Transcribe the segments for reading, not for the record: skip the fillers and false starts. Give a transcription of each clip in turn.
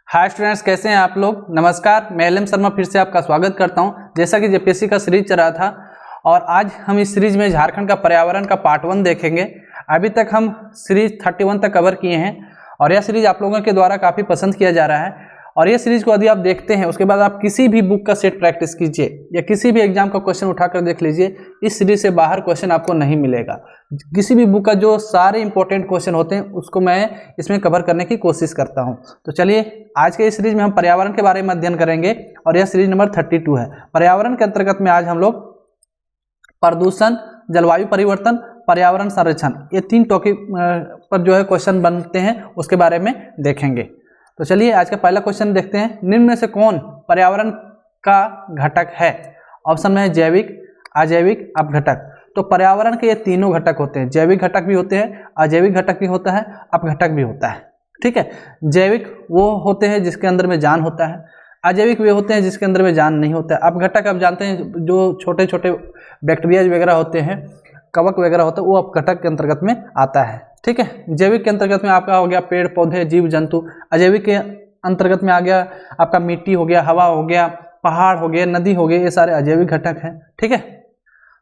Hi students, कैसे हैं आप लोग। नमस्कार, मैं एल एम शर्मा फिर से आपका स्वागत करता हूं। जैसा कि जेपीएससी का सीरीज चल रहा था और आज हम इस सीरीज में झारखंड का पर्यावरण का पार्ट 1 देखेंगे। अभी तक हम सीरीज 31 तक कवर किए हैं और यह सीरीज आप लोगों के द्वारा काफ़ी पसंद किया जा रहा है। और ये सीरीज को यदि आप देखते हैं उसके बाद आप किसी भी बुक का सेट प्रैक्टिस कीजिए या किसी भी एग्जाम का क्वेश्चन उठाकर देख लीजिए, इस सीरीज से बाहर क्वेश्चन आपको नहीं मिलेगा। किसी भी बुक का जो सारे इंपॉर्टेंट क्वेश्चन होते हैं उसको मैं इसमें कवर करने की कोशिश करता हूं। तो चलिए, आज के इस सीरीज में हम पर्यावरण के बारे में अध्ययन करेंगे और यह सीरीज नंबर 32 है। पर्यावरण के अंतर्गत में आज हम लोग प्रदूषण, जलवायु परिवर्तन, पर्यावरण संरक्षण, ये 3 टॉपिक पर जो है क्वेश्चन बनते हैं उसके बारे में देखेंगे। तो चलिए, आज का पहला क्वेश्चन देखते हैं। निम्न में से कौन पर्यावरण का घटक है? ऑप्शन में है जैविक, अजैविक, अपघटक। तो पर्यावरण के ये तीनों घटक होते हैं। जैविक घटक भी होते हैं, अजैविक घटक भी होता है, अपघटक भी होता है। ठीक है, जैविक वो होते हैं जिसके अंदर में जान होता है, अजैविक वे होते हैं जिसके अंदर में जान नहीं होता है। अपघटक आप जानते हैं जो छोटे छोटे बैक्टीरिया वगैरह होते हैं, कवक वगैरह होता है, वो अपघटक के अंतर्गत में आता है। ठीक है, जैविक के अंतर्गत में आपका हो गया पेड़ पौधे, जीव जंतु। अजैविक के अंतर्गत में आ गया आपका मिट्टी हो गया, हवा हो गया, पहाड़ हो गया, नदी हो गया, ये सारे अजैविक घटक हैं। ठीक है,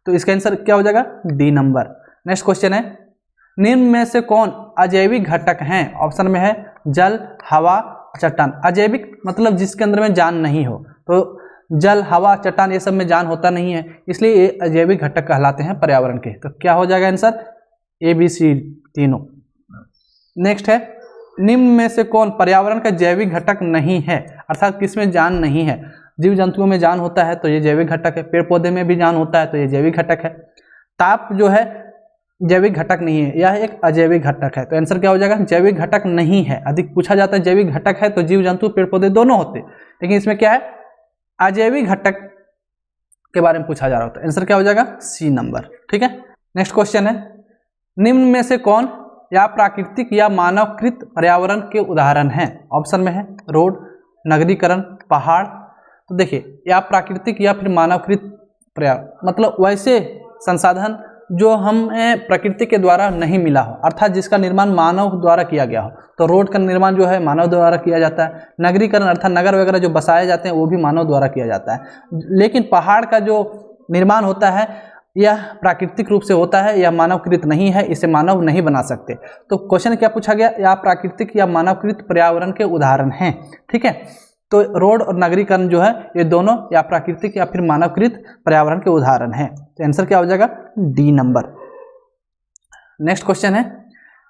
तो इसका आंसर क्या हो जाएगा? D number. नेक्स्ट क्वेश्चन है, निम्न में से कौन अजैविक घटक हैं? ऑप्शन में है जल, हवा, चट्टान। अजैविक मतलब जिसके अंदर में जान नहीं हो, तो जल, हवा, चट्टान ये सब में जान होता नहीं है, इसलिए ये अजैविक घटक कहलाते हैं पर्यावरण के। तो क्या हो जाएगा आंसर? ए बी सी तीनों। नेक्स्ट है, निम्न में से कौन पर्यावरण का जैविक घटक नहीं है? अर्थात किसमें जान नहीं है? जीव जंतुओं में जान होता है तो ये जैविक घटक है, पेड़ पौधे में भी जान होता है तो ये जैविक घटक है। ताप जो है जैविक घटक नहीं है, यह एक अजैविक घटक है। तो आंसर क्या हो जाएगा? जैविक घटक नहीं है। अधिक पूछा जाता है जैविक घटक है तो जीव जंतु पेड़ पौधे दोनों होते, लेकिन इसमें क्या है? अजैविक घटक के बारे में पूछा जा रहा होता है। आंसर क्या हो जाएगा? C number. ठीक है, नेक्स्ट क्वेश्चन है, निम्न में से कौन या प्राकृतिक या मानवकृत पर्यावरण के उदाहरण हैं? ऑप्शन में है रोड, नगरीकरण, पहाड़। तो देखिए, या प्राकृतिक या फिर मानवकृत पर्यावरण मतलब वैसे संसाधन जो हमें प्रकृति के द्वारा नहीं मिला हो, अर्थात जिसका निर्माण मानव द्वारा किया गया हो। तो रोड का निर्माण जो है मानव द्वारा किया जाता है। नगरीकरण अर्थात नगर वगैरह जो बसाए जाते हैं वो भी मानव द्वारा किया जाता है। लेकिन पहाड़ का जो निर्माण होता है यह प्राकृतिक रूप से होता है, यह मानवकृत नहीं है, इसे मानव नहीं बना सकते। तो क्वेश्चन क्या पूछा गया? या प्राकृतिक या मानवकृत पर्यावरण के उदाहरण हैं। ठीक है, तो रोड और नगरीकरण जो है ये दोनों या प्राकृतिक या फिर मानवकृत पर्यावरण के उदाहरण हैं। तो आंसर क्या हो जाएगा? D number. नेक्स्ट क्वेश्चन है,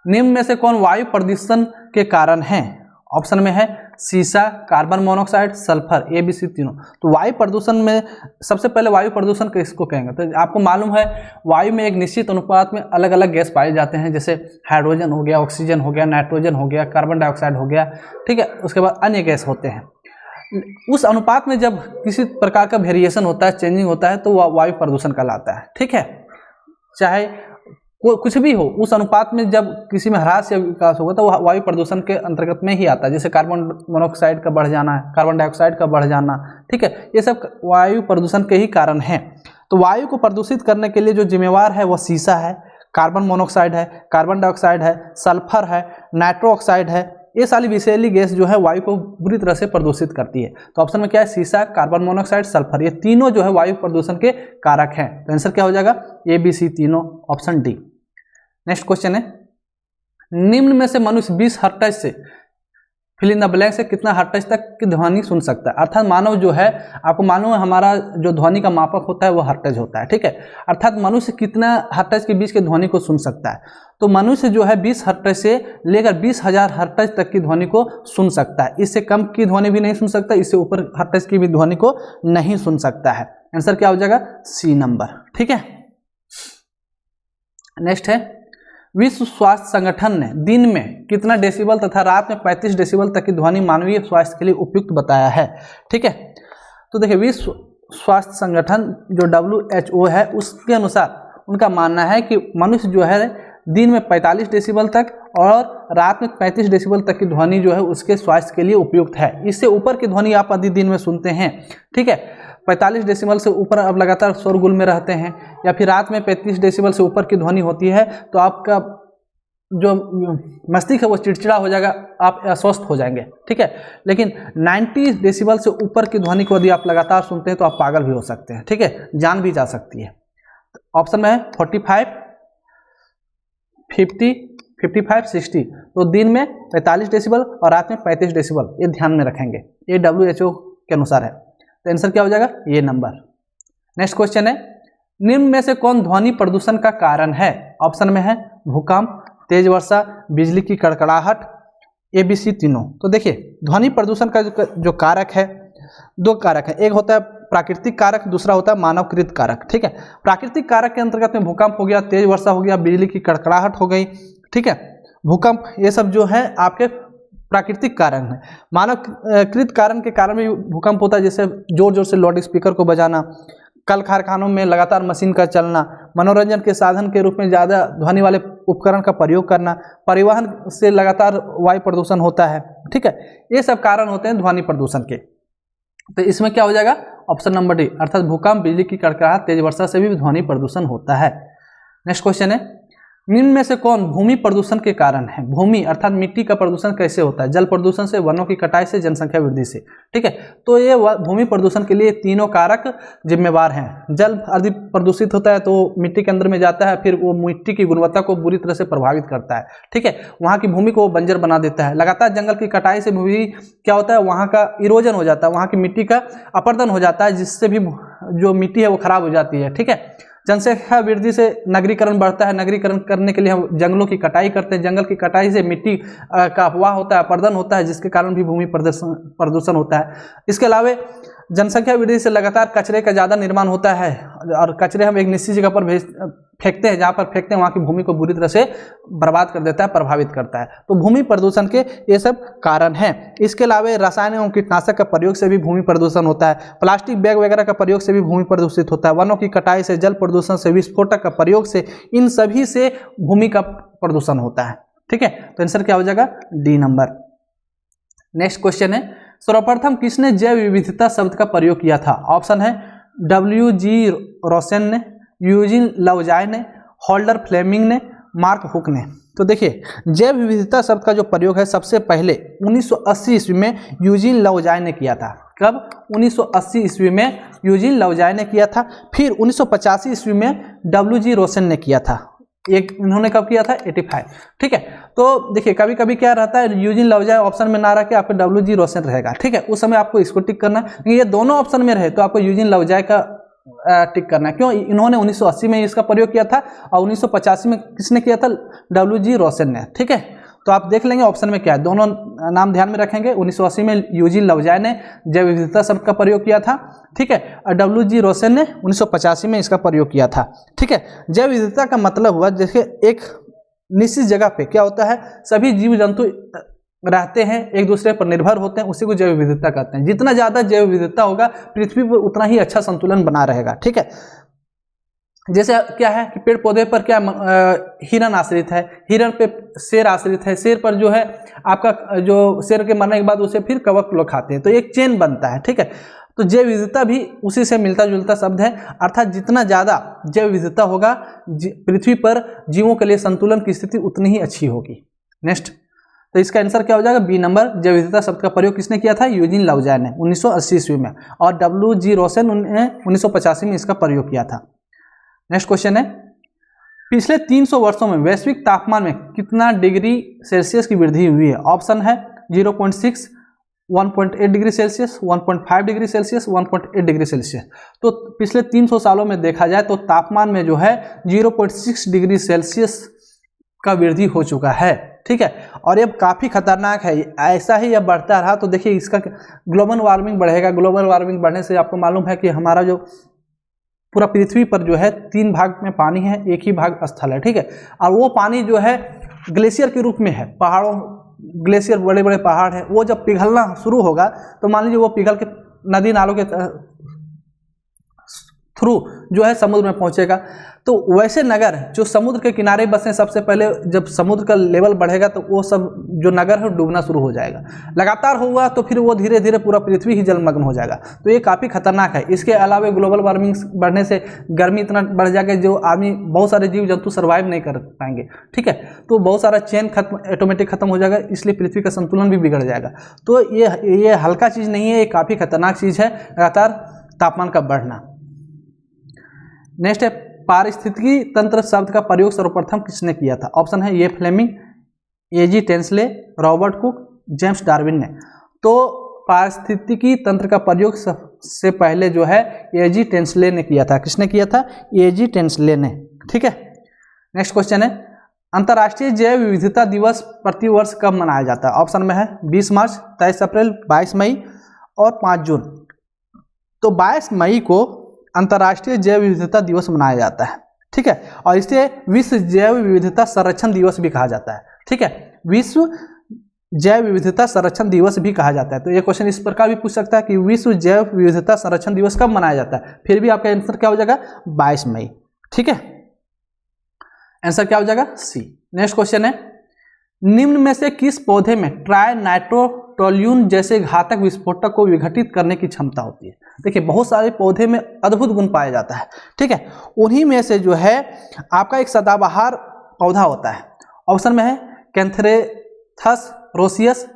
निम्न में से कौन वायु प्रदूषण के कारण है? ऑप्शन में है सीसा, carbon monoxide, sulphur, A B C तीनों। तो वायु प्रदूषण में सबसे पहले वायु प्रदूषण किसको कहेंगे? तो आपको मालूम है वायु में एक निश्चित अनुपात में अलग अलग गैस पाए जाते हैं, जैसे हाइड्रोजन हो गया, ऑक्सीजन हो गया, नाइट्रोजन हो गया, कार्बन डाइऑक्साइड हो गया। ठीक है, उसके बाद अन्य गैस होते हैं। उस अनुपात में जब किसी प्रकार का वेरिएशन होता है, चेंजिंग होता है, तो वह वायु प्रदूषण कहलाता है। ठीक है, चाहे कुछ भी हो, उस अनुपात में जब किसी में ह्रास या विकास होगा तो वह वायु प्रदूषण के अंतर्गत में ही आता है। जैसे कार्बन मोनोऑक्साइड का बढ़ जाना, कार्बन डाइऑक्साइड का बढ़ जाना। ठीक है, ये सब वायु प्रदूषण के ही कारण हैं। तो वायु को प्रदूषित करने के लिए जो जिम्मेवार है वह सीसा है, कार्बन मोनोऑक्साइड है, कार्बन डाइऑक्साइड है, सल्फर है, नाइट्रो ऑक्साइड है। ये सारी विषैली गैस जो है वायु को बुरी तरह से प्रदूषित करती है। तो ऑप्शन में क्या है? सीसा, कार्बन मोनोऑक्साइड, सल्फर, ये तीनों जो है वायु प्रदूषण के कारक हैं। तो आंसर क्या हो जाएगा? ए बी सी तीनों, ऑप्शन डी। नेक्स्ट क्वेश्चन है, निम्न में से मनुष्य 20 हर्ट्ज से फिल इन द ब्लैंक से कितना हर्ट्ज तक की ध्वनि सुन सकता है? अर्थात मानव जो है, आपको मालूम है हमारा जो ध्वनि का मापक होता है वो हर्ट्ज होता है। ठीक है, अर्थात मनुष्य कितना हर्ट्ज के बीच के ध्वनि को सुन सकता है? तो मनुष्य जो है 20 हर्ट्ज से लेकर 20,000 हर्ट्ज तक की ध्वनि को सुन सकता है। इससे कम की ध्वनि भी नहीं सुन सकता, इससे ऊपर हर्ट्ज की भी ध्वनि को नहीं सुन सकता है। आंसर क्या हो जाएगा? C number. ठीक है, नेक्स्ट है, विश्व स्वास्थ्य संगठन ने दिन में कितना डेसिबल तथा रात में 35 डेसिबल तक की ध्वनि मानवीय स्वास्थ्य के लिए उपयुक्त बताया है? ठीक है, तो देखिए, विश्व स्वास्थ्य संगठन जो WHO है, उसके अनुसार उनका मानना है कि मनुष्य जो है दिन में 45 डेसिबल तक और रात में 35 डेसिबल तक की ध्वनि जो है उसके स्वास्थ्य के लिए उपयुक्त है। इससे ऊपर की ध्वनि आप यदि दिन में सुनते हैं, ठीक है, 45 डेसिबल से ऊपर आप लगातार शोरगुल में रहते हैं या फिर रात में 35 डेसिबल से ऊपर की ध्वनि होती है, तो आपका जो मस्तिष्क है वो चिड़चिड़ा हो जाएगा, आप अस्वस्थ हो जाएंगे, ठीक है। लेकिन 90 डेसिबल से ऊपर की ध्वनि को यदि आप लगातार सुनते हैं तो आप पागल भी हो सकते हैं, ठीक है, जान भी जा सकती है। ऑप्शन में है 45, 50, 55, 60। तो दिन में 45 डेसिबल और रात में 35 डेसिबल, ये ध्यान में रखेंगे, ये WHO के अनुसार है। तो आंसर क्या हो जाएगा, ये नंबर। नेक्स्ट क्वेश्चन है, निम्न में से कौन ध्वनि प्रदूषण का कारण है? ऑप्शन में है भूकंप, तेज वर्षा, बिजली की कड़कड़ाहट, ABC तीनों। तो देखिए ध्वनि प्रदूषण का जो कारक है, दो कारक है, एक होता है प्राकृतिक कारक, दूसरा होता है मानवकृत कारक, ठीक है। प्राकृतिक कारक के अंतर्गत में भूकंप हो गया, तेज वर्षा हो गया, बिजली की कड़कड़ाहट हो गई, ठीक है, भूकंप, ये सब जो है आपके प्राकृतिक कारण है। मानवकृत कारण के कारण भी भूकंप होता है, जैसे जोर जोर से लाउड स्पीकर को बजाना, कल कारखानों में लगातार मशीन का चलना, मनोरंजन के साधन के रूप में ज़्यादा ध्वनि वाले उपकरण का प्रयोग करना, परिवहन से लगातार वायु प्रदूषण होता है, ठीक है, ये सब कारण होते हैं ध्वनि प्रदूषण के। तो इसमें क्या हो जाएगा, ऑप्शन नंबर डी, अर्थात भूकंप, बिजली की कड़कड़ाहट, तेज वर्षा से भी ध्वनि प्रदूषण होता है। नेक्स्ट क्वेश्चन है, निम्न में से कौन भूमि प्रदूषण के कारण है? भूमि अर्थात मिट्टी का प्रदूषण कैसे होता है? जल प्रदूषण से, वनों की कटाई से, जनसंख्या वृद्धि से, ठीक है। तो ये भूमि प्रदूषण के लिए तीनों कारक जिम्मेवार हैं। जल यदि प्रदूषित होता है तो मिट्टी के अंदर में जाता है, फिर वो मिट्टी की गुणवत्ता को बुरी तरह से प्रभावित करता है, ठीक है, वहाँ की भूमि को बंजर बना देता है। लगातार जंगल की कटाई से भी क्या होता है, वहाँ का इरोजन हो जाता है, वहाँ की मिट्टी का अपर्दन हो जाता है, जिससे भी जो मिट्टी है वो खराब हो जाती है, ठीक है। जनसंख्या वृद्धि से नगरीकरण बढ़ता है, नगरीकरण करने के लिए हम जंगलों की कटाई करते हैं, जंगल की कटाई से मिट्टी का अफवाह होता है, अपर्दन होता है, जिसके कारण भी भूमि प्रदूषण होता है। इसके अलावा जनसंख्या वृद्धि से लगातार कचरे का ज़्यादा निर्माण होता है, और कचरे हम एक निश्चित जगह पर फेंकते हैं, जहाँ पर फेंकते हैं वहाँ की भूमि को बुरी तरह से बर्बाद कर देता है, प्रभावित करता है। तो भूमि प्रदूषण के ये सब कारण हैं। इसके अलावा रसायन एवं कीटनाशक का प्रयोग से भी भूमि प्रदूषण होता है, प्लास्टिक बैग वगैरह का प्रयोग से भी भूमि प्रदूषित होता है, वनों की कटाई से, जल प्रदूषण से, विस्फोटक का प्रयोग से, इन सभी से भूमि का प्रदूषण होता है, ठीक है। तो आंसर क्या हो जाएगा, डी नंबर। नेक्स्ट क्वेश्चन है, सर्वप्रथम किसने जैव विविधता शब्द का प्रयोग किया था? ऑप्शन है WG रोसेन ने, यूजिन लवजाय ने, होल्डर फ्लेमिंग ने, मार्क हुक ने। तो देखिए जैव विविधता शब्द का जो प्रयोग है सबसे पहले 1980 ईस्वी में यूजिन लवजाय ने किया था। कब? 1980 ईस्वी में यूजिन लवजाय ने किया था। फिर 1985 ईस्वी में WG रोसेन ने किया था। एक इन्होंने कब किया था? 85, ठीक है। तो देखिए कभी कभी क्या रहता है, यूजिन लवजाय ऑप्शन में ना रह के आपको WG रोसेन रहेगा, ठीक है, उस समय आपको इसको टिक करना है। ये दोनों ऑप्शन में रहे तो आपको यूजिन लवजाय का टिक करना है। क्यों? इन्होंने 1980 में इसका प्रयोग किया था और 1985 में किसने किया था? WG रोसेन ने, ठीक है। तो आप देख लेंगे ऑप्शन में क्या है, दोनों नाम ध्यान में रखेंगे। 1980 में यूजिन लवजाय ने जैव विविधता शब्द का प्रयोग किया था, ठीक है, और WG रोसेन ने 1985 में इसका प्रयोग किया था, ठीक है। जैव विविधता का मतलब हुआ जैसे एक निश्चित जगह पे क्या होता है, सभी जीव जंतु रहते हैं, एक दूसरे पर निर्भर होते हैं, उसी को जैव विविधता कहते हैं। जितना ज़्यादा जैव विविधता होगा पृथ्वी पर उतना ही अच्छा संतुलन बना रहेगा, ठीक है। जैसे क्या है कि पेड़ पौधे पर क्या हिरन आश्रित है, हिरन पे शेर आश्रित है, शेर पर जो है आपका जो शेर के मरने के बाद उसे फिर कवक लोग खाते हैं, तो एक चेन बनता है, ठीक है। तो जैव विविधता भी उसी से मिलता जुलता शब्द है, अर्थात जितना ज़्यादा जैव विविधता होगा पृथ्वी पर जीवों के लिए संतुलन की स्थिति उतनी ही अच्छी होगी। नेक्स्ट, तो इसका आंसर क्या हो जाएगा? B number. जैव विविधता शब्द का प्रयोग किसने किया था? यूजिन लवजाय ने 1980 ईस्वी में, और WG रोसेन ने 1985 में इसका प्रयोग किया था। नेक्स्ट क्वेश्चन है, पिछले 300 वर्षों में वैश्विक तापमान में कितना डिग्री सेल्सियस की वृद्धि हुई है? ऑप्शन है 0.6, 1.8 degree Celsius, 1.5 degree Celsius, 1.8 degree Celsius. तो पिछले 300 सालों में देखा जाए तो तापमान में जो है 0.6 डिग्री सेल्सियस का वृद्धि हो चुका है, ठीक है। और ये काफ़ी खतरनाक है, ऐसा ही यह बढ़ता रहा तो देखिए इसका ग्लोबल वार्मिंग बढ़ेगा। ग्लोबल वार्मिंग बढ़ने से आपको मालूम है कि हमारा जो पूरा पृथ्वी पर जो है 3 भाग में पानी है, 1 ही भाग स्थल है, ठीक है। और वो पानी जो है ग्लेशियर के रूप में है, पहाड़ों, ग्लेशियर बड़े बड़े पहाड़ है, वो जब पिघलना शुरू होगा तो मान लीजिए वो पिघल के नदी नालों के थ्रू जो है समुद्र में पहुंचेगा। तो वैसे नगर जो समुद्र के किनारे बसे, सबसे पहले जब समुद्र का लेवल बढ़ेगा तो वो सब जो नगर है डूबना शुरू हो जाएगा। लगातार हुआ तो फिर वो धीरे धीरे पूरा पृथ्वी ही जलमग्न हो जाएगा। तो ये काफ़ी खतरनाक है। इसके अलावा ग्लोबल वार्मिंग बढ़ने से गर्मी इतना बढ़ जाएगा जो आदमी, बहुत सारे जीव जंतु सर्वाइव नहीं कर पाएंगे। ठीक है, तो बहुत सारा चेन खत्म, ऑटोमेटिक खत्म हो जाएगा, इसलिए पृथ्वी का संतुलन भी बिगड़ जाएगा। तो ये हल्का चीज़ नहीं है, ये काफ़ी खतरनाक चीज़ है, लगातार तापमान का बढ़ना। नेक्स्ट है पारिस्थितिकी तंत्र शब्द का प्रयोग सर्वप्रथम किसने किया था? ऑप्शन है A Fleming, A G. Tansley, Robert Cook, James Darwin ने। तो पारिस्थितिकी तंत्र का प्रयोग सबसे पहले जो है ए.जी. टेंसले ने किया था। किसने किया था? ए.जी. टेंसले ने। ठीक है, नेक्स्ट क्वेश्चन है अंतर्राष्ट्रीय जैव विविधता दिवस प्रतिवर्ष कब मनाया जाता है? ऑप्शन में है 20 मार्च, 23 अप्रैल, 22 मई और 5 जून। तो 22 मई को अंतर्राष्ट्रीय जैव विविधता दिवस मनाया जाता है। ठीक है, और इसे विश्व जैव विविधता संरक्षण दिवस भी कहा जाता है। ठीक है, विश्व जैव विविधता संरक्षण दिवस भी कहा जाता है। तो ये क्वेश्चन इस प्रकार भी पूछ सकता है कि विश्व जैव विविधता संरक्षण दिवस कब मनाया जाता है? फिर भी आपका आंसर क्या हो जाएगा? 22 मई। ठीक है, आंसर क्या हो जाएगा? सी। नेक्स्ट क्वेश्चन है निम्न में से किस पौधे में ट्राई नाइट्रोटोल्यून जैसे घातक विस्फोटक को विघटित करने की क्षमता होती है? देखिए, बहुत सारे पौधे में अद्भुत गुण पाया जाता है। ठीक है, उन्हीं में से जो है आपका एक सदाबहार पौधा होता है। ऑप्शन में है कैंथरेथस रोसियस,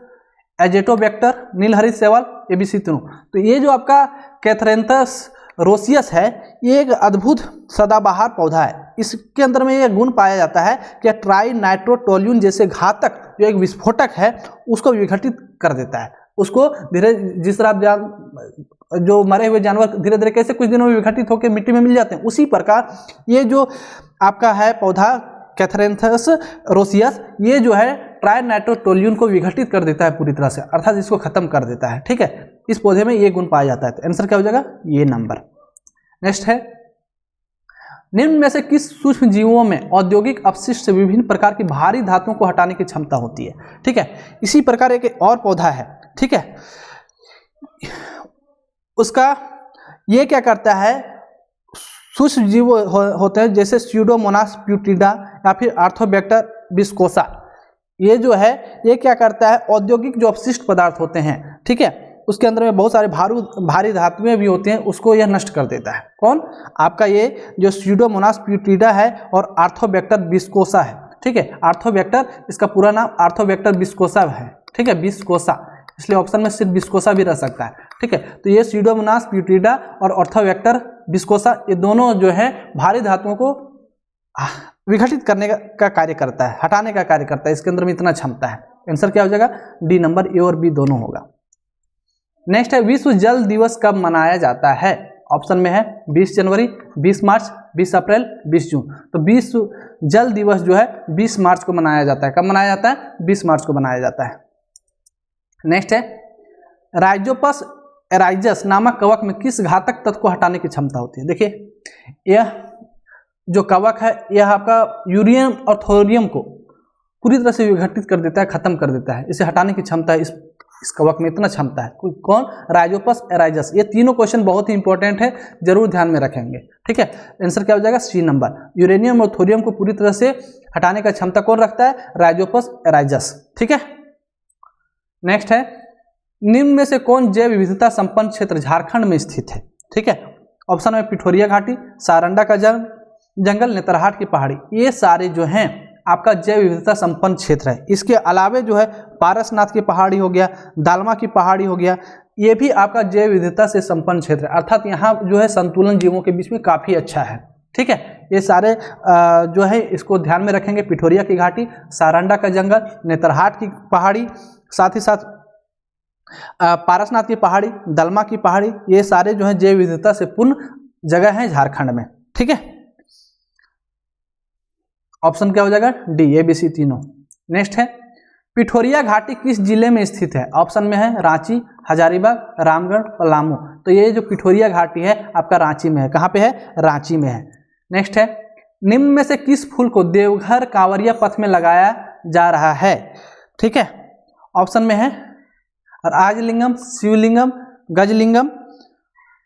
एजेटोबैक्टर, नीलहरित शैवाल, एबीसी तीनों। तो ये जो आपका कैंथरेथस रोसियस है, ये एक अद्भुत सदाबहार पौधा है। इसके अंदर में ये गुण पाया जाता है कि ट्राई नाइट्रोटोल्यून जैसे घातक जो एक विस्फोटक है उसको विघटित कर देता है। उसको धीरे, जिस तरह जो मरे हुए जानवर धीरे धीरे कैसे कुछ दिनों में विघटित होकर मिट्टी में मिल जाते हैं, उसी प्रकार ये जो आपका है पौधा कैंथरेथस रोसियस, ये जो है ट्राई नाइट्रोटोल्यून को विघटित कर देता है पूरी तरह से, अर्थात इसको खत्म कर देता है। ठीक है, इस पौधे में ये गुण पाया जाता है। तो आंसर क्या हो जाएगा? ये नंबर। नेक्स्ट है निम्न में से किस सूक्ष्म जीवों में औद्योगिक अपशिष्ट से विभिन्न प्रकार की भारी धातुओं को हटाने की क्षमता होती है? ठीक है, इसी प्रकार एक और पौधा है। ठीक है, उसका ये क्या करता है, सूक्ष्म जीव होते हैं जैसे स्यूडोमोनास प्यूटिडा या फिर आर्थोबैक्टर विस्कोसा। ये जो है ये क्या करता है, औद्योगिक जो अपशिष्ट पदार्थ होते हैं, ठीक है, उसके अंदर में बहुत सारे भारी धातुएं भी होती हैं, उसको यह नष्ट कर देता है। कौन? आपका ये जो स्यूडोमोनास प्यूटिडा है और आर्थोबैक्टर विस्कोसा है। ठीक है, आर्थोबैक्टर, इसका पूरा नाम आर्थोबैक्टर विस्कोसा है। ठीक है, विस्कोसा, इसलिए ऑप्शन में सिर्फ विस्कोसा भी रह सकता है। ठीक है, तो ये स्यूडोमोनास प्यूटिडा और आर्थोबैक्टर विस्कोसा, ये दोनों जो है भारी धातुओं को विघटित करने का कार्य करता है, हटाने का कार्य करता है। इसके अंदर में इतना क्षमता है। आंसर क्या हो जाएगा? डी नंबर, ए और बी दोनों होगा। नेक्स्ट है विश्व जल दिवस कब मनाया जाता है? ऑप्शन में है 20 जनवरी, 20 मार्च, 20 अप्रैल, 20 जून। तो विश्व जल दिवस जो है 20 मार्च को मनाया जाता है। कब मनाया जाता है? 20 मार्च को मनाया जाता है। नेक्स्ट है राइजोपस एराइजस नामक कवक में किस घातक तत्व को हटाने की क्षमता होती है? देखिए, यह जो कवक है यह आपका यूरेनियम और थोरियम को पूरी तरह से विघटित कर देता है, खत्म कर देता है। इसे हटाने की क्षमता है इस कवक में, इतना क्षमता है। कौन? राइजोपस एराइजस। ये तीनों क्वेश्चन बहुत ही इंपॉर्टेंट है, जरूर ध्यान में रखेंगे। ठीक है, आंसर क्या हो जाएगा? C number. यूरेनियम और थोरियम को पूरी तरह से हटाने का क्षमता कौन रखता है? राइजोपस एराइजस। ठीक है, नेक्स्ट है निम्न में से कौन जैव विविधता संपन्न क्षेत्र झारखंड में स्थित है? ठीक है, ऑप्शन में पिठोरिया घाटी, सारंडा का जंगल, नेतरहाट की पहाड़ी। ये सारे जो हैं आपका जैव विविधता संपन्न क्षेत्र है। इसके अलावे जो है पारसनाथ की पहाड़ी हो गया, दालमा की पहाड़ी हो गया, ये भी आपका जैव विविधता से संपन्न क्षेत्र है। अर्थात यहाँ जो है संतुलन जीवों के बीच में काफ़ी अच्छा है। ठीक है, ये सारे जो है इसको ध्यान में रखेंगे। पिठोरिया की घाटी, सारंडा का जंगल, नेतरहाट की पहाड़ी, साथ ही साथ पारसनाथ की पहाड़ी, दालमा की पहाड़ी, ये सारे जो है जैव विविधता से पूर्ण जगह है झारखंड में। ठीक है, ऑप्शन क्या हो जाएगा? डी, ए, बी, सी तीनों। नेक्स्ट है पिठोरिया घाटी किस जिले में स्थित है? ऑप्शन में है रांची, हजारीबाग, रामगढ़, पलामू। तो ये जो पिठोरिया घाटी है आपका रांची में है। कहाँ पे है? रांची में है। नेक्स्ट है निम्न में से किस फूल को देवघर कांवरिया पथ में लगाया जा रहा है? ठीक है, ऑप्शन में है राजलिंगम, शिवलिंगम, गजलिंगम,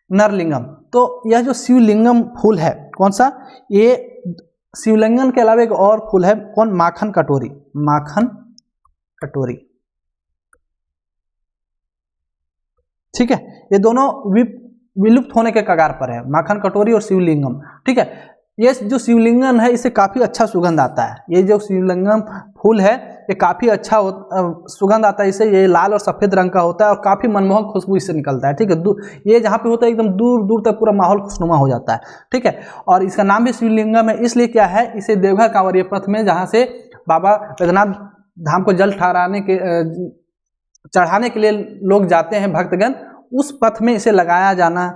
नरलिंगम। तो यह जो शिवलिंगम फूल है कौन सा, ये शिवलिंगम के अलावा एक और फूल है कौन, माखन कटोरी, माखन कटोरी। ठीक है, ये दोनों विलुप्त होने के कगार पर है, माखन कटोरी और शिवलिंगम। ठीक है, ये जो शिवलिंगम है इससे काफ़ी अच्छा सुगंध आता है। ये जो शिवलिंगम फूल है ये काफ़ी अच्छा सुगंध आता है इससे। ये लाल और सफ़ेद रंग का होता है और काफ़ी मनमोहक खुशबू इससे निकलता है। ठीक है, ये जहाँ पे होता है एकदम दूर दूर तक पूरा माहौल खुशनुमा हो जाता है। ठीक है, और इसका नाम भी शिवलिंगम है इसलिए क्या है, इसे देवघर कांवरिया पथ में जहाँ से बाबा बैद्यनाथ धाम को जल चढ़ाने के लिए लोग जाते हैं भक्तगण, उस पथ में इसे लगाया जाना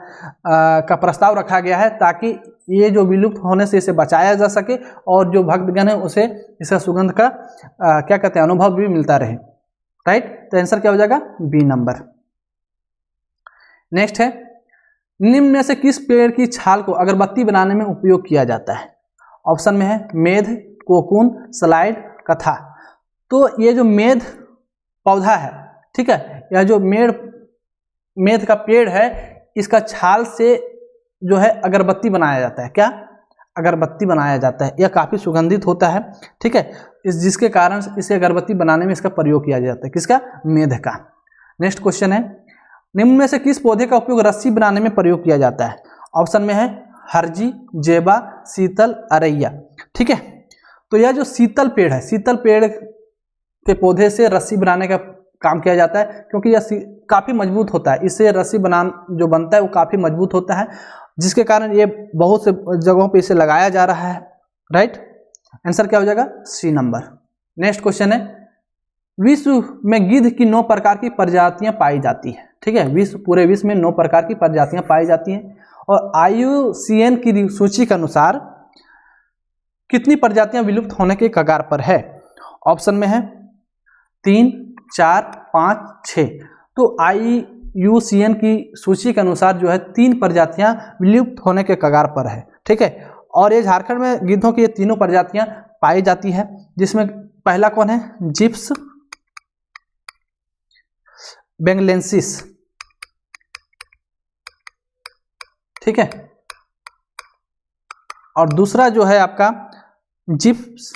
का प्रस्ताव रखा गया है ताकि ये जो विलुप्त होने से इसे बचाया जा सके और जो भक्तगण है उसे इसका सुगंध का क्या कहते हैं अनुभव भी मिलता रहे। राइट, तो आंसर क्या हो जाएगा, बी नंबर। नेक्स्ट है, निम्न में से किस पेड़ की छाल को अगरबत्ती बनाने में उपयोग किया जाता है। ऑप्शन में है मेध, कोकून, स्लाइड, कथा। तो ये जो मेध पौधा है, ठीक है, यह जो मेध का पेड़ है इसका छाल से जो है अगरबत्ती बनाया जाता है। क्या, अगरबत्ती बनाया जाता है। यह काफ़ी सुगंधित होता है। ठीक है, जिसके कारण इसे अगरबत्ती बनाने में इसका प्रयोग किया जाता है। किसका, मेध का। नेक्स्ट क्वेश्चन है, निम्न में से किस पौधे का उपयोग रस्सी बनाने में प्रयोग किया जाता है। ऑप्शन में है हरजी, जेबा, शीतल, अरैया। ठीक है, तो यह जो शीतल पेड़ है, शीतल पेड़ के पौधे से रस्सी बनाने का काम किया जाता है क्योंकि यह काफ़ी मजबूत होता है। इससे रस्सी जो बनता है वो काफ़ी मजबूत होता है, जिसके कारण ये बहुत से जगहों पे इसे लगाया जा रहा है। राइट, आंसर क्या हो जाएगा, सी नंबर। नेक्स्ट क्वेश्चन है, विश्व में गिद्ध की 9 प्रकार की प्रजातियां पाई जाती है। ठीक है, पूरे विश्व में 9 प्रकार की प्रजातियां पाई जाती हैं और IUCN की सूची के अनुसार कितनी प्रजातियां विलुप्त होने के कगार पर है। ऑप्शन में है 3, 4, 5, 6। तो IUCN की सूची के अनुसार जो है 3 प्रजातियां विलुप्त होने के कगार पर है। ठीक है, और ये झारखंड में गिद्धों की ये तीनों प्रजातियां पाई जाती है, जिसमें पहला कौन है, जिप्स बेंगलेंसिस। ठीक है, और दूसरा जो है आपका जिप्स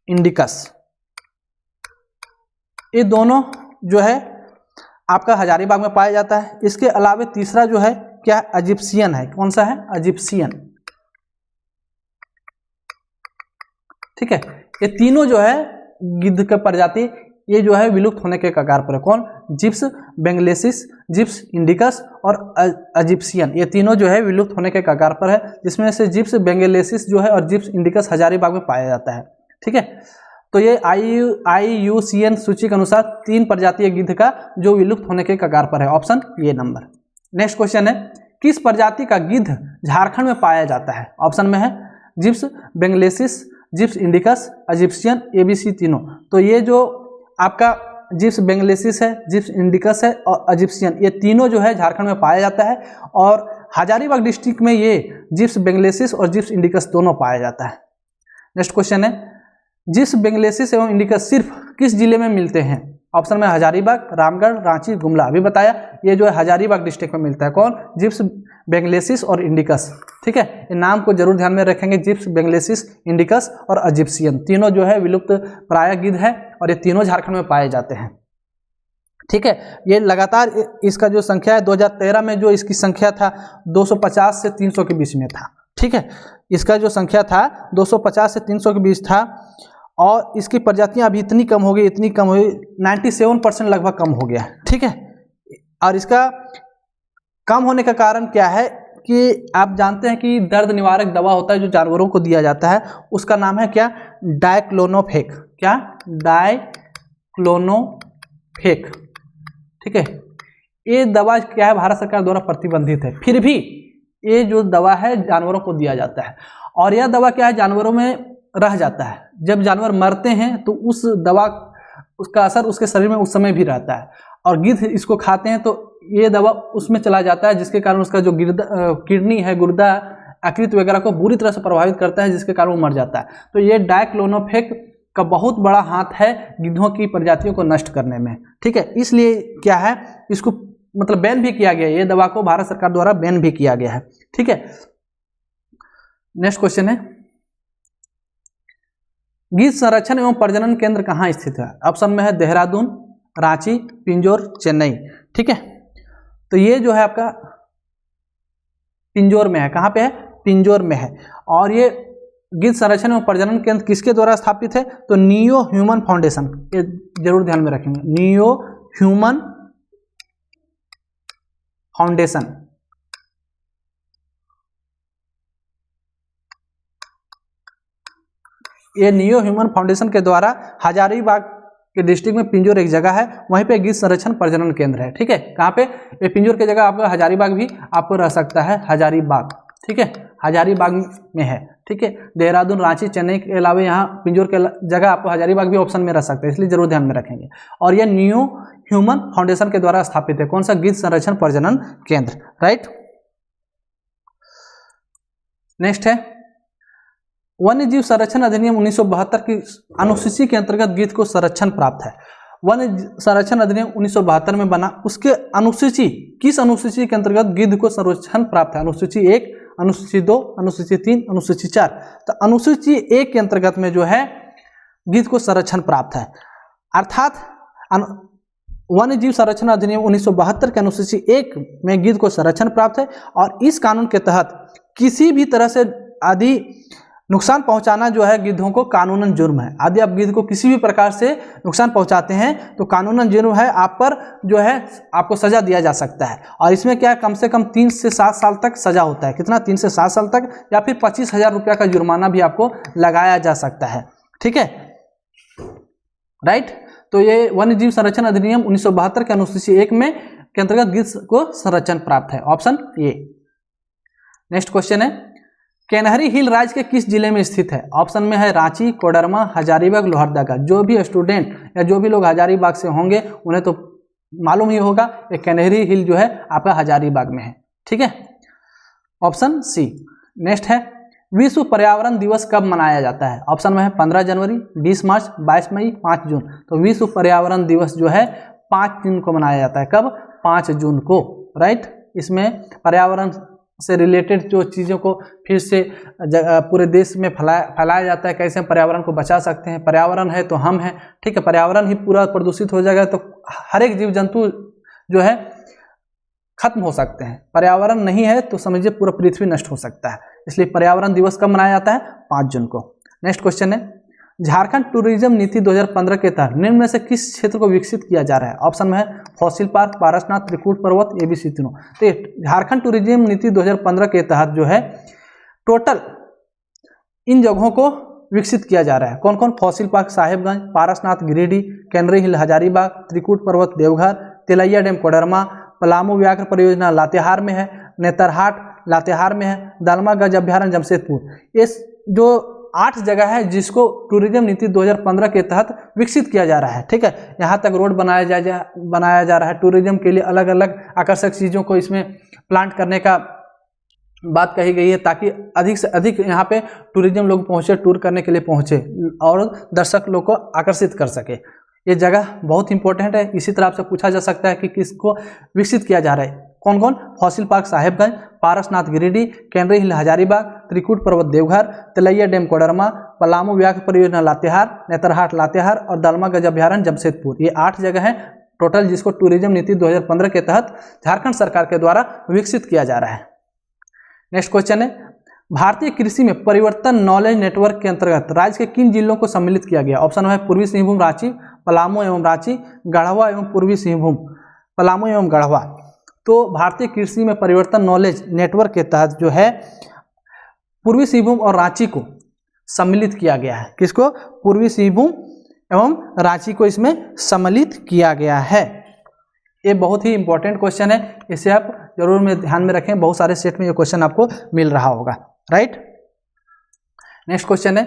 इंडिकस। ये दोनों जो है आपका हजारीबाग में पाया जाता है। इसके अलावा तीसरा जो है क्या, इजिप्शियन है। कौन सा है, इजिप्शियन। ठीक है, ये तीनों जो है गिद्ध के प्रजाति ये जो है विलुप्त होने के कगार पर है। कौन, जिप्स बेंगलेसिस, जिप्स इंडिकस और इजिप्शियन, ये तीनों जो है विलुप्त होने के कगार पर है, जिसमें से जिप्स बेंगलेसिस जो है और जिप्स इंडिकस हजारीबाग में पाया जाता है। ठीक है, तो ये IUCN सूची के अनुसार 3 प्रजातीय गिद्ध का जो विलुप्त होने के कगार पर है। ऑप्शन ये नंबर। नेक्स्ट क्वेश्चन है, किस प्रजाति का गिद्ध झारखंड में पाया जाता है। ऑप्शन में है Gyps bengalensis, Gyps indicus, Egyptian, ABC तीनों। तो ये जो आपका जिप्स बेंगलेसिस है, जिप्स इंडिकस है और इजिप्शियन, ये तीनों जो है झारखंड में पाया जाता है और हजारीबाग डिस्ट्रिक्ट में ये जिप्स बेंगलेसिस और जिप्स इंडिकस दोनों पाया जाता है। नेक्स्ट क्वेश्चन है, जिप्स बेंगलेसिस एवं इंडिकस सिर्फ किस जिले में मिलते हैं। ऑप्शन में हजारीबाग, रामगढ़, रांची, गुमला। अभी बताया ये जो है हजारीबाग डिस्ट्रिक्ट में मिलता है। कौन, जिप्स बेंगलेसिस और इंडिकस। ठीक है, इन नाम को जरूर ध्यान में रखेंगे, जिप्स बेंगलेसिस, इंडिकस और इजिप्शियन तीनों जो है विलुप्त प्राय गिद्ध है और ये तीनों झारखंड में पाए जाते हैं। ठीक है, ये लगातार इसका जो संख्या है 2013 में जो इसकी संख्या था 250 से 300 के बीच में था। ठीक है, इसका जो संख्या था 250 से 300 के बीच था और इसकी प्रजातियां अभी इतनी कम हो गई, 97% लगभग कम हो गया। ठीक है, और इसका कम होने का कारण क्या है कि आप जानते हैं कि दर्द निवारक दवा होता है जो जानवरों को दिया जाता है, उसका नाम है क्या, डायक्लोनोफेक। क्या, डायक्लोनोफेक। ठीक है, ये दवा क्या है, भारत सरकार द्वारा प्रतिबंधित है, फिर भी ये जो दवा है जानवरों को दिया जाता है और यह दवा क्या है, जानवरों में रह जाता है। जब जानवर मरते हैं तो उस दवा उसका असर उसके शरीर में उस समय भी रहता है और गिद्ध इसको खाते हैं तो ये दवा उसमें चला जाता है, जिसके कारण उसका जो किडनी है, गुर्दा, यकृत वगैरह को बुरी तरह से प्रभावित करता है, जिसके कारण वो मर जाता है। तो ये डायक्लोनोफेक का बहुत बड़ा हाथ है गिद्धों की प्रजातियों को नष्ट करने में। ठीक है, इसलिए क्या है, इसको मतलब बैन भी किया गया है, ये दवा को भारत सरकार द्वारा बैन भी किया गया है। ठीक है, नेक्स्ट क्वेश्चन है, गीध संरक्षण एवं प्रजनन केंद्र कहाँ स्थित है? ऑप्शन में है देहरादून, रांची, पिंजौर, चेन्नई। ठीक है, तो ये जो है आपका पिंजौर में है। कहाँ पे है? पिंजौर में है। और ये गीध संरक्षण एवं प्रजनन केंद्र किसके द्वारा स्थापित है? तो नियो ह्यूमन फाउंडेशन, ये जरूर ध्यान में रखेंगे, नियो ह्यूमन फाउंडेशन। ये नियो ह्यूमन फाउंडेशन के द्वारा हजारीबाग के डिस्ट्रिक्ट में पिंजौर एक जगह है, वहीं पे गीध संरक्षण प्रजनन केंद्र है। ठीक है, कहाँ पे? ये पिंजौर की जगह आपका हजारीबाग भी आपको रह सकता है, हजारीबाग। ठीक है, हजारीबाग में है। ठीक है, देहरादून, रांची, चेन्नई के अलावा यहाँ पिंजौर के जगह आपको हजारीबाग भी ऑप्शन में रह सकता है, इसलिए जरूर ध्यान में रखेंगे। और यह नियो ह्यूमन फाउंडेशन के द्वारा स्थापित है। कौन सा? गीध संरक्षण प्रजनन केंद्र। राइट, नेक्स्ट है, वन्य जीव संरक्षण अधिनियम 1972 की अनुसूची के अंतर्गत गीध को संरक्षण प्राप्त है। वन्य संरक्षण अधिनियम 1972 में बना, उसके अनुसूची, किस अनुसूची के अंतर्गत गीध को संरक्षण प्राप्त है? अनुसूची 1, अनुसूची 2, अनुसूची 3, अनुसूची 4। तो अनुसूची 1 के अंतर्गत में जो है गीध को संरक्षण प्राप्त है, अर्थात वन्य जीव संरक्षण अधिनियम 1972 के अनुसूची 1 में गीध को संरक्षण प्राप्त है। और इस कानून के तहत किसी भी तरह से आदि नुकसान पहुंचाना जो है गिद्धों को कानूनन जुर्म है। यदि आप गिद्ध को किसी भी प्रकार से नुकसान पहुंचाते हैं तो कानूनन जुर्म है, आप पर जो है आपको सजा दिया जा सकता है। और इसमें क्या है, कम से कम 3 से 7 साल तक सजा होता है। कितना? 3 से 7 साल तक, या फिर 25,000 रुपया का जुर्माना भी आपको लगाया जा सकता है। ठीक है, राइट। तो ये वन्य जीव संरक्षण अधिनियम 1972 के अनुसूची 1 में के अंतर्गत गिद्ध को संरक्षण प्राप्त है, ऑप्शन ए। नेक्स्ट क्वेश्चन है, कैनहरी हिल राज्य के किस जिले में स्थित है? ऑप्शन में है रांची, कोडरमा, हजारीबाग, लोहरदगा। जो भी स्टूडेंट या जो भी लोग हजारीबाग से होंगे उन्हें तो मालूम ही होगा, ये कैनहरी हिल जो है आपका हजारीबाग में है। ठीक है, ऑप्शन सी। नेक्स्ट है, विश्व पर्यावरण दिवस कब मनाया जाता है? ऑप्शन में है 15 जनवरी, 20 मार्च, 22 मई, 5 जून। तो विश्व पर्यावरण दिवस जो है 5 जून को मनाया जाता है। कब? 5 जून को। राइट, इसमें पर्यावरण से रिलेटेड जो चीज़ों को फिर से पूरे देश में फैलाया जाता है, कैसे हम पर्यावरण को बचा सकते हैं। पर्यावरण है तो हम हैं। ठीक है, पर्यावरण ही पूरा प्रदूषित हो जाएगा तो हर एक जीव जंतु जो है खत्म हो सकते हैं। पर्यावरण नहीं है तो समझिए पूरा पृथ्वी नष्ट हो सकता है। इसलिए पर्यावरण दिवस कब मनाया जाता है? 5 जून को। नेक्स्ट क्वेश्चन है, झारखंड टूरिज्म नीति 2015 के तहत निम्न में से किस क्षेत्र को विकसित किया जा रहा है? ऑप्शन में है फॉसिल पार्क, पारसनाथ, त्रिकूट पर्वत, ABC तीनों। तो झारखंड टूरिज्म नीति 2015 के तहत जो है टोटल इन जगहों को विकसित किया जा रहा है। कौन कौन? Fossil park Sahebganj, Parasnath Giridih, canary hill Hazaribagh, Trikut पर्वत देवघर, तिलैया डैम कोडरमा, पलामू व्याघ्र परियोजना लातेहार में है, नेतरहाट लातेहार में है, दालमा गज अभ्यारण्य जमशेदपुर। इस जो 8 जगह है जिसको टूरिज्म नीति 2015 के तहत विकसित किया जा रहा है। ठीक है, यहाँ तक रोड बनाया जा रहा है। टूरिज्म के लिए अलग अलग आकर्षक चीज़ों को इसमें प्लांट करने का बात कही गई है, ताकि अधिक से अधिक यहाँ पे टूरिज्म लोग पहुँचे, टूर करने के लिए पहुँचे और दर्शक लोग को आकर्षित कर सके। ये जगह बहुत इंपॉर्टेंट है। इसी तरह से पूछा जा सकता है कि किसको विकसित किया जा रहा है। कौन कौन? Fossil park Sahebganj, Parasnath Giridih, canary hill Hazaribagh, Trikut पर्वत देवघर, तिलैया डैम कोडरमा, पलामू व्याघ्र परियोजना लातेहार, नेतरहाट लातेहार और दालमा गज अभ्यारण्य जमशेदपुर। ये 8 जगह हैं टोटल जिसको टूरिज्म नीति 2015 के तहत झारखंड सरकार के द्वारा विकसित किया जा रहा है। नेक्स्ट क्वेश्चन है, भारतीय कृषि में परिवर्तन नॉलेज नेटवर्क के अंतर्गत राज्य के किन जिलों को सम्मिलित किया गया? ऑप्शन है पूर्वी सिंहभूम, रांची, पलामू एवं रांची, गढ़वा एवं पूर्वी सिंहभूम, पलामू एवं गढ़वा। तो भारतीय कृषि में परिवर्तन नॉलेज नेटवर्क के तहत जो है पूर्वी सिंहभूम और रांची को सम्मिलित किया गया है। किसको? पूर्वी सिंहभूम एवं रांची को इसमें सम्मिलित किया गया है। ये बहुत ही इंपॉर्टेंट क्वेश्चन है, इसे आप जरूर में ध्यान में रखें। बहुत सारे सेट में ये क्वेश्चन आपको मिल रहा होगा। राइट, नेक्स्ट क्वेश्चन है,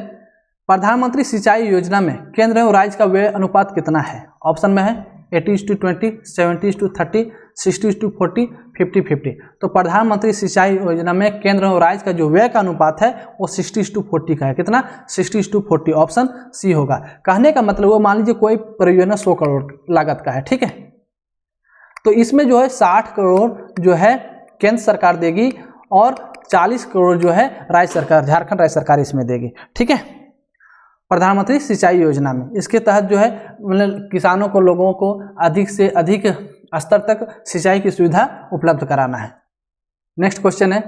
प्रधानमंत्री सिंचाई योजना में केंद्र एवं राज्य का व्यय अनुपात कितना है? ऑप्शन में है 80:20, 70:30, 60:40, 50:50। तो प्रधानमंत्री सिंचाई योजना में केंद्र और राज्य का जो व्यय का अनुपात है वो 60:40 का है। कितना? 60:40, ऑप्शन सी होगा। कहने का मतलब वो मान लीजिए कोई परियोजना 100 करोड़ लागत का है। ठीक है, तो इसमें जो है 60 करोड़ जो है केंद्र सरकार देगी और 40 करोड़ जो है राज्य सरकार, झारखंड राज्य सरकार इसमें देगी। ठीक है, प्रधानमंत्री सिंचाई योजना में इसके तहत जो है मतलब किसानों को, लोगों को अधिक से अधिक स्तर तक सिंचाई की सुविधा उपलब्ध कराना है। नेक्स्ट क्वेश्चन है,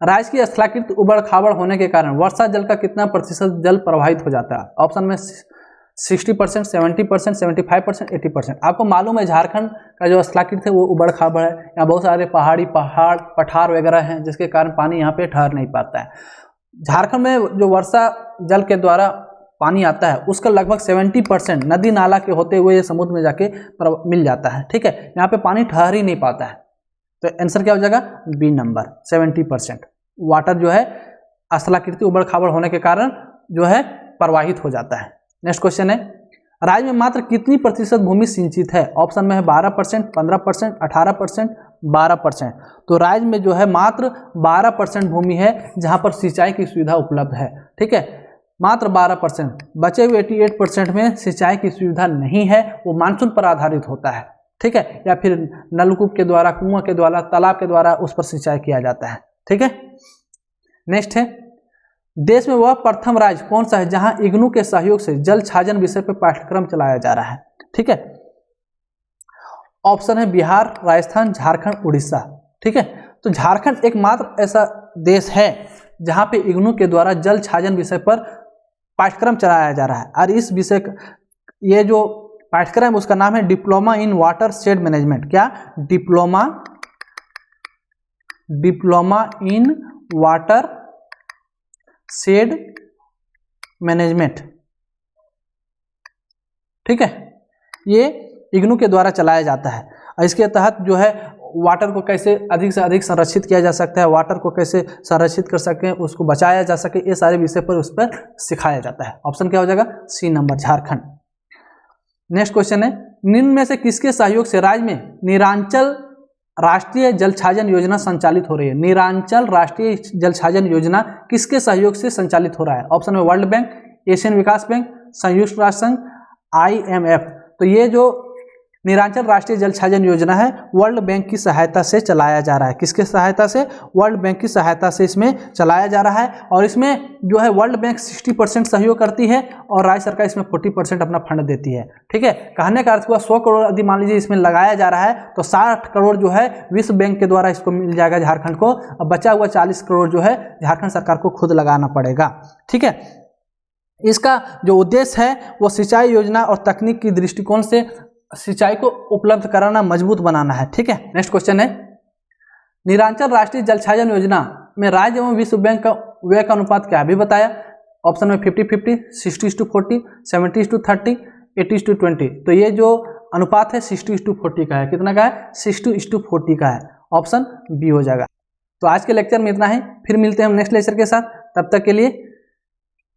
राज्य की स्थलाकृत उबड़ खाबड़ होने के कारण वर्षा जल का कितना प्रतिशत जल प्रवाहित हो जाता है? ऑप्शन में 60%, 70%, 75%, 80%। आपको मालूम है झारखंड का जो स्थलाकृत है वो उबड़ खाबड़ है, यहाँ बहुत सारे पहाड़ पठार वगैरह हैं जिसके कारण पानी यहाँ पे ठहर नहीं पाता है। झारखंड में जो वर्षा जल के द्वारा पानी आता है उसका लगभग 70% नदी नाला के होते हुए समुद्र में जाके मिल जाता है। ठीक है, यहाँ पे पानी ठहर ही नहीं पाता है, तो आंसर क्या हो जाएगा? बी नंबर, 70% वाटर जो है स्थलाकृति उबड़ खाबड़ होने के कारण जो है प्रवाहित हो जाता है। नेक्स्ट क्वेश्चन है, राज्य में मात्र कितनी प्रतिशत भूमि सिंचित है? ऑप्शन में है 12%, 15%, 18%, 12%। तो राज्य में जो है मात्र 12% भूमि है जहां पर सिंचाई की सुविधा उपलब्ध है। ठीक है, मात्र 12%, बचे हुए 88% में सिंचाई की सुविधा नहीं है, वो मानसून पर आधारित होता है। ठीक है, या फिर नलकूप के द्वारा, कुआं के द्वारा, तालाब के द्वारा उस पर सिंचाई किया जाता है। ठीक है, नेक्स्ट है, देश में वह प्रथम राज्य कौन सा है जहां इग्नू के सहयोग से जल छाजन विषय पर पाठ्यक्रम चलाया जा रहा है? ठीक है, ऑप्शन है बिहार, राजस्थान, झारखंड, उड़ीसा। ठीक है, तो झारखंड एकमात्र ऐसा देश है जहां पे इग्नू के द्वारा जल छाजन विषय पर पाठ्यक्रम चलाया जा रहा है। और इस विषय, ये जो पाठ्यक्रम है उसका नाम है diploma in watershed management. क्या? Diploma in watershed management. ठीक है, ये इग्नू के द्वारा चलाया जाता है और इसके तहत जो है वाटर को कैसे अधिक से अधिक संरक्षित किया जा सकता है, वाटर को कैसे संरक्षित कर सकते हैं, उसको बचाया जा सके, ये सारे विषय पर उस पर सिखाया जाता है। ऑप्शन क्या हो जाएगा? C number, Jharkhand. Next question है, निम्न में से किसके सहयोग से राज्य में निरांचल राष्ट्रीय जल छाजन योजना संचालित हो रही है? निरांचल राष्ट्रीय जल छाजन योजना किसके सहयोग से संचालित हो रहा है? ऑप्शन में वर्ल्ड बैंक, एशियन विकास बैंक, संयुक्त राष्ट्र संघ, IMF। तो ये जो निरांचल राष्ट्रीय जल छाजन योजना है वर्ल्ड बैंक की सहायता से चलाया जा रहा है। किसके सहायता से? वर्ल्ड बैंक की सहायता से इसमें चलाया जा रहा है। और इसमें जो है वर्ल्ड बैंक 60% सहयोग करती है और राज्य सरकार इसमें 40% अपना फंड देती है। ठीक है, कहने का अर्थ हुआ 100 करोड़ यदि मान लीजिए इसमें लगाया जा रहा है तो 60 करोड़ जो है विश्व बैंक के द्वारा इसको मिल जाएगा झारखंड को, और बचा हुआ 40 करोड़ जो है झारखंड सरकार को खुद लगाना पड़ेगा। ठीक है, इसका जो उद्देश्य है वो सिंचाई योजना और तकनीक की दृष्टिकोण से सिंचाई को उपलब्ध कराना, मजबूत बनाना है। ठीक है, नेक्स्ट क्वेश्चन है, निरांचल राष्ट्रीय जल छाजन योजना में राज्य एवं विश्व बैंक का व्यय का अनुपात क्या है अभी बताया? ऑप्शन में 50-50, 60:40, 70:30, 80:20। तो ये जो अनुपात है 60:40 का है। कितना का है? 60:40 का है। ऑप्शन बी हो जाएगा। तो आज के लेक्चर में इतना ही, फिर मिलते हैं हम नेक्स्ट लेक्चर के साथ। तब तक के लिए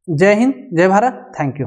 जय हिंद, जय भारत, थैंक यू।